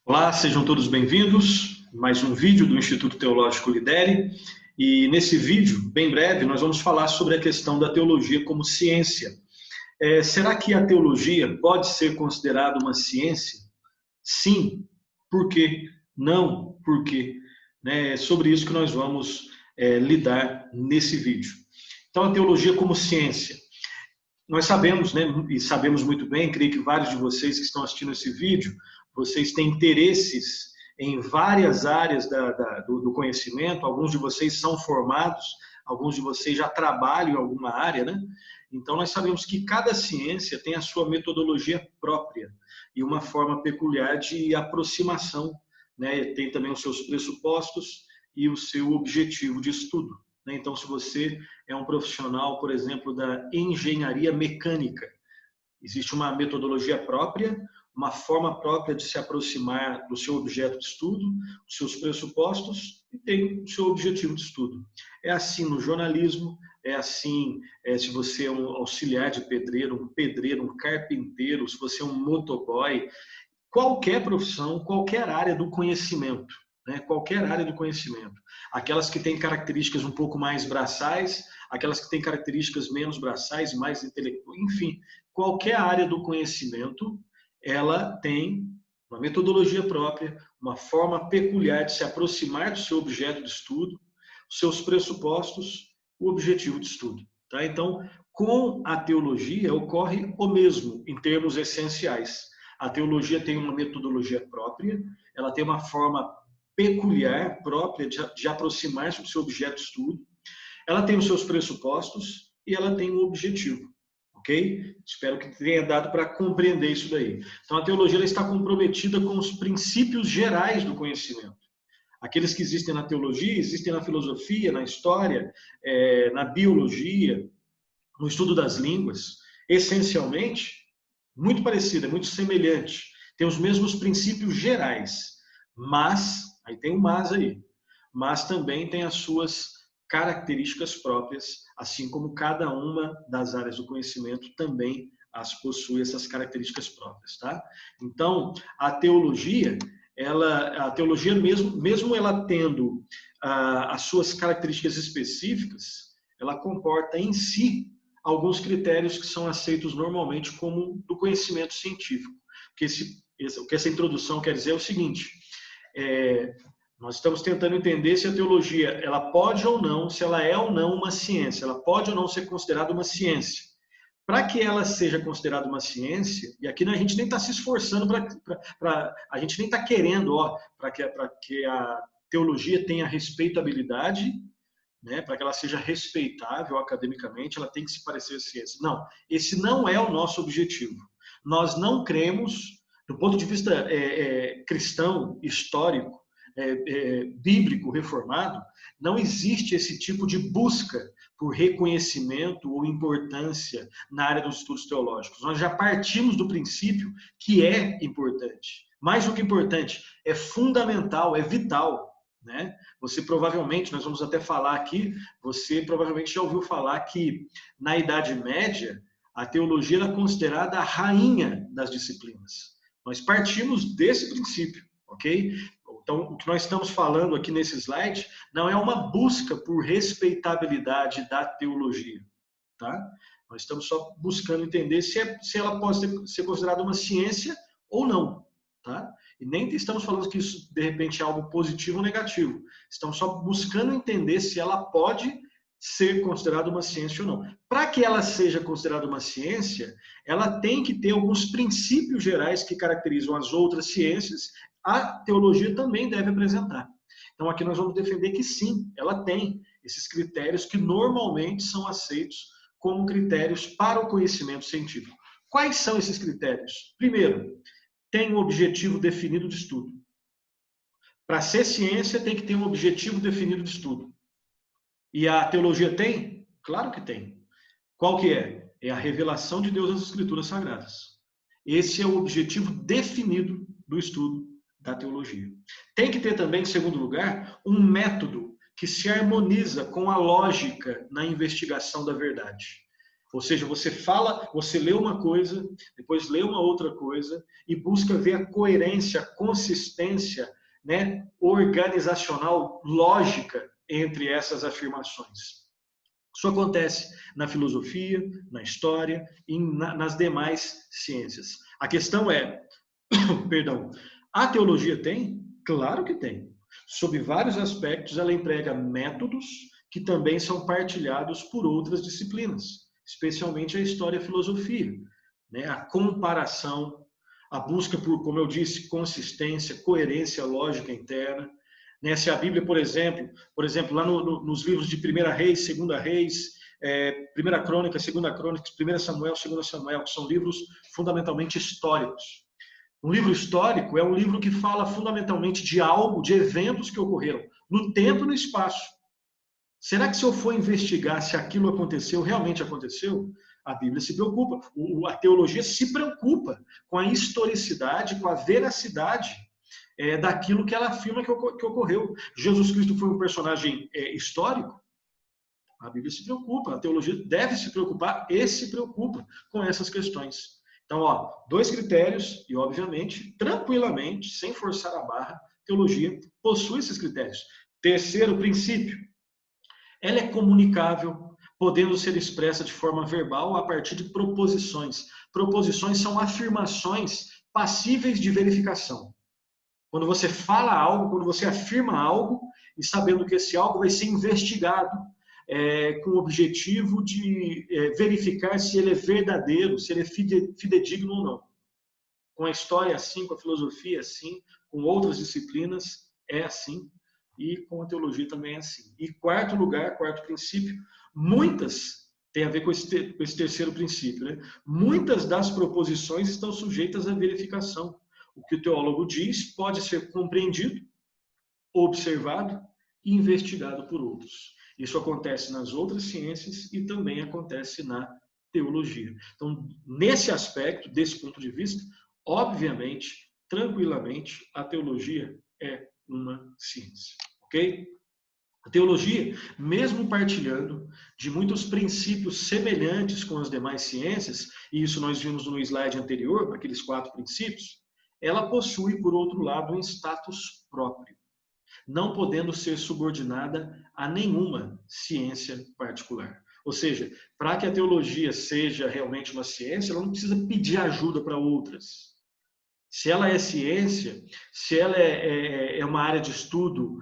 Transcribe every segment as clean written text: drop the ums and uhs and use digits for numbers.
Olá, sejam todos bem-vindos. Mais um vídeo do Instituto Teológico Lidere. E nesse vídeo, bem breve, nós vamos falar sobre a questão da teologia como ciência. Será que a teologia pode ser considerada uma ciência? Sim. Por quê? Não. Por quê? É sobre isso que nós vamos lidar nesse vídeo. Então, a teologia como ciência. Nós sabemos, né, e sabemos muito bem, creio que vários de vocês que estão assistindo esse vídeo, vocês têm interesses em várias áreas do conhecimento, alguns de vocês são formados, alguns de vocês já trabalham em alguma área, né? Então, nós sabemos que cada ciência tem a sua metodologia própria e uma forma peculiar de aproximação, né? Tem também os seus pressupostos e o seu objetivo de estudo. Então, se você é um profissional, por exemplo, da engenharia mecânica, existe uma metodologia própria, uma forma própria de se aproximar do seu objeto de estudo, os seus pressupostos e tem o seu objetivo de estudo. É assim no jornalismo, é assim se você é um auxiliar de pedreiro, um carpinteiro, se você é um motoboy, qualquer profissão, qualquer área do conhecimento. Qualquer área do conhecimento. Aquelas que têm características um pouco mais braçais, aquelas que têm características menos braçais, mais intelectuais, enfim, qualquer área do conhecimento, ela tem uma metodologia própria, uma forma peculiar de se aproximar do seu objeto de estudo, os seus pressupostos, o objetivo de estudo. Tá? Então, com a teologia ocorre o mesmo em termos essenciais. A teologia tem uma metodologia própria, ela tem uma forma peculiar, própria, de aproximar-se do seu objeto de estudo. Ela tem os seus pressupostos e ela tem um objetivo, ok? Espero que tenha dado para compreender isso daí. Então, a teologia ela está comprometida com os princípios gerais do conhecimento. Aqueles que existem na teologia, existem na filosofia, na história, na biologia, no estudo das línguas. Essencialmente, muito parecida, muito semelhante. Tem os mesmos princípios gerais, mas aí tem um mas também tem as suas características próprias, assim como cada uma das áreas do conhecimento também as possui essas características próprias, tá? Então, a teologia mesmo ela tendo as suas características específicas, ela comporta em si alguns critérios que são aceitos normalmente como do conhecimento científico. O que essa introdução quer dizer é o seguinte: nós estamos tentando entender se a teologia ela pode ou não, se ela é ou não uma ciência, ela pode ou não ser considerada uma ciência. Para que ela seja considerada uma ciência, e aqui a gente nem está se esforçando a gente nem está querendo, para que a teologia tenha respeitabilidade, né, para que ela seja respeitável academicamente, ela tem que se parecer à ciência. Não, esse não é o nosso objetivo. Nós não cremos, do ponto de vista cristão, histórico, bíblico, reformado, não existe esse tipo de busca por reconhecimento ou importância na área dos estudos teológicos. Nós já partimos do princípio que é importante. Mais do que importante, é fundamental, é vital. Né? Você provavelmente, nós vamos até falar aqui, você provavelmente já ouviu falar que na Idade Média a teologia era considerada a rainha das disciplinas. Nós partimos desse princípio, ok? Então, o que nós estamos falando aqui nesse slide não é uma busca por respeitabilidade da teologia, tá? Nós estamos só buscando entender se ela pode ser considerada uma ciência ou não, tá? E nem estamos falando que isso, de repente, é algo positivo ou negativo. Estamos só buscando entender se ela pode ser considerada uma ciência ou não. Para que ela seja considerada uma ciência, ela tem que ter alguns princípios gerais que caracterizam as outras ciências. A teologia também deve apresentar. Então, aqui nós vamos defender que sim, ela tem esses critérios que normalmente são aceitos como critérios para o conhecimento científico. Quais são esses critérios? Primeiro, tem um objetivo definido de estudo. Para ser ciência, tem que ter um objetivo definido de estudo. E a teologia tem? Claro que tem. Qual que é? É a revelação de Deus nas Escrituras Sagradas. Esse é o objetivo definido do estudo da teologia. Tem que ter também, em segundo lugar, um método que se harmoniza com a lógica na investigação da verdade. Ou seja, você fala, você lê uma coisa, depois lê uma outra coisa e busca ver a coerência, a consistência, né, organizacional, lógica entre essas afirmações. Isso acontece na filosofia, na história e nas demais ciências. A questão é, perdão, a teologia tem? Claro que tem. Sob vários aspectos, ela emprega métodos que também são partilhados por outras disciplinas, especialmente a história e a filosofia, né? A comparação, a busca por, como eu disse, consistência, coerência lógica interna. Né? Se a Bíblia, por exemplo lá nos livros de 1 Reis, 2 Reis, 1 Crônica, 2 Crônicas, 1 Samuel, 2 Samuel, que são livros fundamentalmente históricos. Um livro histórico é um livro que fala fundamentalmente de algo, de eventos que ocorreram no tempo e no espaço. Será que se eu for investigar se aquilo aconteceu, realmente aconteceu? A Bíblia se preocupa, a teologia se preocupa com a historicidade, com a veracidade daquilo que ela afirma que ocorreu. Jesus Cristo foi um personagem histórico? A Bíblia se preocupa, a teologia deve se preocupar e se preocupa com essas questões. Então, dois critérios e, obviamente, tranquilamente, sem forçar a barra, a teologia possui esses critérios. Terceiro princípio, ela é comunicável, podendo ser expressa de forma verbal a partir de proposições. Proposições são afirmações passíveis de verificação. Quando você fala algo, quando você afirma algo, e sabendo que esse algo vai ser investigado, com o objetivo de verificar se ele é verdadeiro, se ele é fidedigno ou não. Com a história é assim, com a filosofia é assim, com outras disciplinas é assim, e com a teologia também é assim. E quarto lugar, quarto princípio, muitas, tem a ver com esse terceiro princípio, né? Muitas das proposições estão sujeitas à verificação. O que o teólogo diz pode ser compreendido, observado e investigado por outros. Isso acontece nas outras ciências e também acontece na teologia. Então, nesse aspecto, desse ponto de vista, obviamente, tranquilamente, a teologia é uma ciência, ok? A teologia, mesmo partilhando de muitos princípios semelhantes com as demais ciências, e isso nós vimos no slide anterior, naqueles 4 princípios, ela possui, por outro lado, um status próprio, não podendo ser subordinada a nenhuma ciência particular. Ou seja, para que a teologia seja realmente uma ciência, ela não precisa pedir ajuda para outras. Se ela é ciência, se ela é uma área de estudo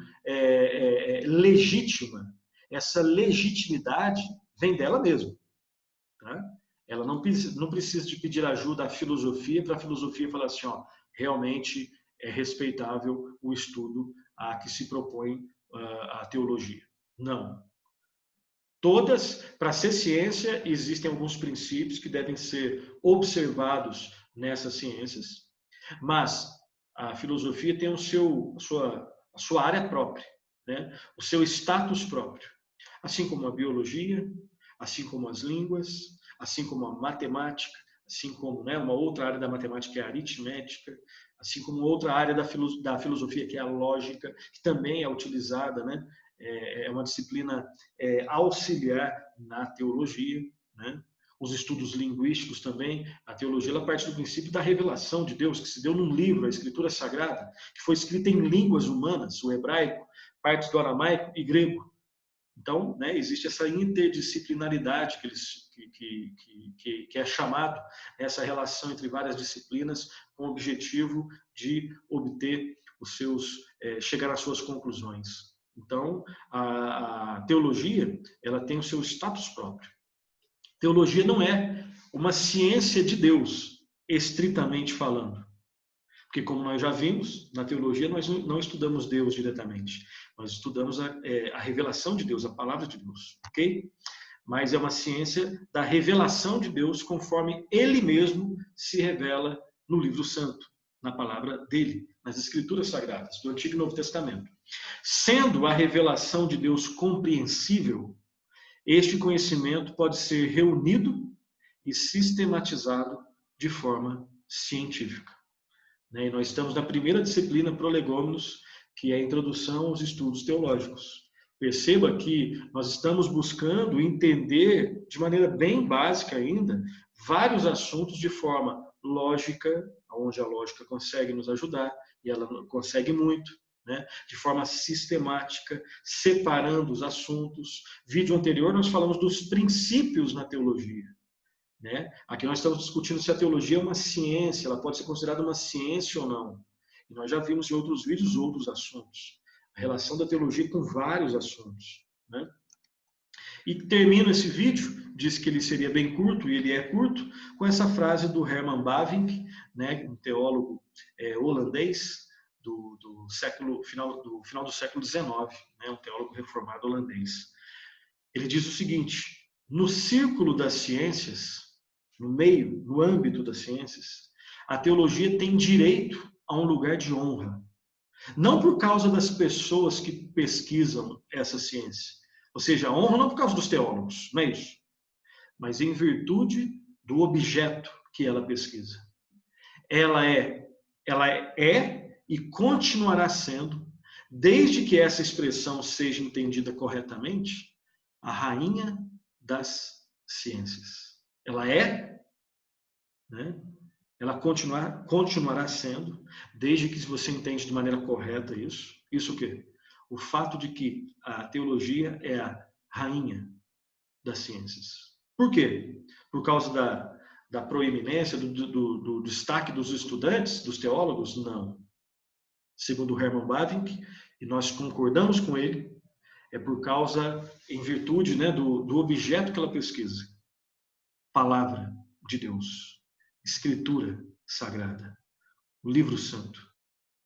legítima, essa legitimidade vem dela mesma. Tá? Ela não precisa de pedir ajuda à filosofia para a filosofia falar assim, realmente é respeitável o estudo a que se propõe a teologia. Não. Todas, para ser ciência, existem alguns princípios que devem ser observados nessas ciências, mas a filosofia tem a sua área própria, né? O seu status próprio, assim como a biologia, assim como as línguas, assim como a matemática, assim como uma outra área da matemática que é a aritmética, assim como outra área da filosofia que é a lógica, que também é utilizada, né? É uma disciplina auxiliar na teologia, né? Os estudos linguísticos também, a teologia ela parte do princípio da revelação de Deus, que se deu num livro, a Escritura Sagrada, que foi escrita em línguas humanas, o hebraico, partes do aramaico e grego. Então, existe essa interdisciplinaridade que é chamado, essa relação entre várias disciplinas com o objetivo de obter chegar às suas conclusões. Então, a teologia, ela tem o seu status próprio. Teologia não é uma ciência de Deus, estritamente falando. Porque, como nós já vimos, na teologia nós não estudamos Deus diretamente. Nós estudamos a revelação de Deus, a palavra de Deus, ok? Mas é uma ciência da revelação de Deus conforme Ele mesmo se revela no livro santo, na palavra dele, nas Escrituras Sagradas, do Antigo e Novo Testamento. Sendo a revelação de Deus compreensível, este conhecimento pode ser reunido e sistematizado de forma científica. E nós estamos na primeira disciplina Prolegômenos, que é a introdução aos estudos teológicos. Perceba que nós estamos buscando entender, de maneira bem básica ainda, vários assuntos de forma lógica, onde a lógica consegue nos ajudar, e ela consegue muito, né? De forma sistemática, separando os assuntos. Vídeo anterior nós falamos dos princípios na teologia, né? Aqui nós estamos discutindo se a teologia é uma ciência, ela pode ser considerada uma ciência ou não. E nós já vimos em outros vídeos outros assuntos. A relação da teologia com vários assuntos, né? E termino esse vídeo, disse que ele seria bem curto, e ele é curto, com essa frase do Herman Bavinck, né, um teólogo holandês final do século XIX, né, um teólogo reformado holandês. Ele diz o seguinte: no círculo das ciências, no âmbito das ciências, a teologia tem direito a um lugar de honra. Não por causa das pessoas que pesquisam essa ciência. Ou seja, a honra não por causa dos teólogos, não é isso. Mas em virtude do objeto que ela pesquisa. Ela é e continuará sendo, desde que essa expressão seja entendida corretamente, a rainha das ciências. Ela é, né? Ela continuará sendo, desde que você entende de maneira correta isso. Isso o quê? O fato de que a teologia é a rainha das ciências. Por quê? Por causa da proeminência, do destaque dos estudantes, dos teólogos? Não. Segundo Herman Bavinck, e nós concordamos com ele, é por causa, em virtude, né, do objeto que ela pesquisa. Palavra de Deus. Escritura sagrada, o livro santo,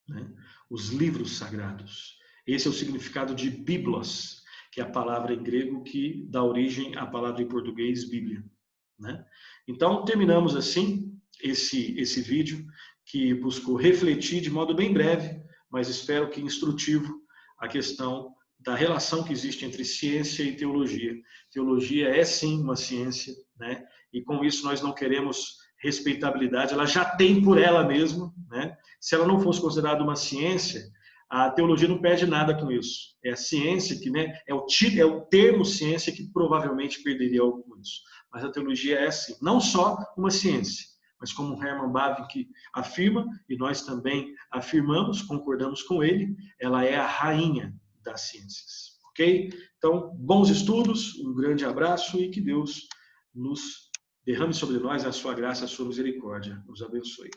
né? Os livros sagrados. Esse é o significado de biblos, que é a palavra em grego que dá origem à palavra em português Bíblia, né? Então, terminamos assim esse vídeo que buscou refletir de modo bem breve, mas espero que instrutivo, a questão da relação que existe entre ciência e teologia. Teologia é sim uma ciência, né? E com isso nós não queremos respeitabilidade, ela já tem por ela mesma, né? Se ela não fosse considerada uma ciência, a teologia não perde nada com isso. É a ciência que, né, é o termo ciência que provavelmente perderia algo com isso. Mas a teologia é sim, não só uma ciência, mas como Herman Bavinck afirma, e nós também afirmamos, concordamos com ele, ela é a rainha das ciências. Ok? Então, bons estudos, um grande abraço e que Deus nos derrame sobre nós a sua graça, a sua misericórdia. Nos abençoe.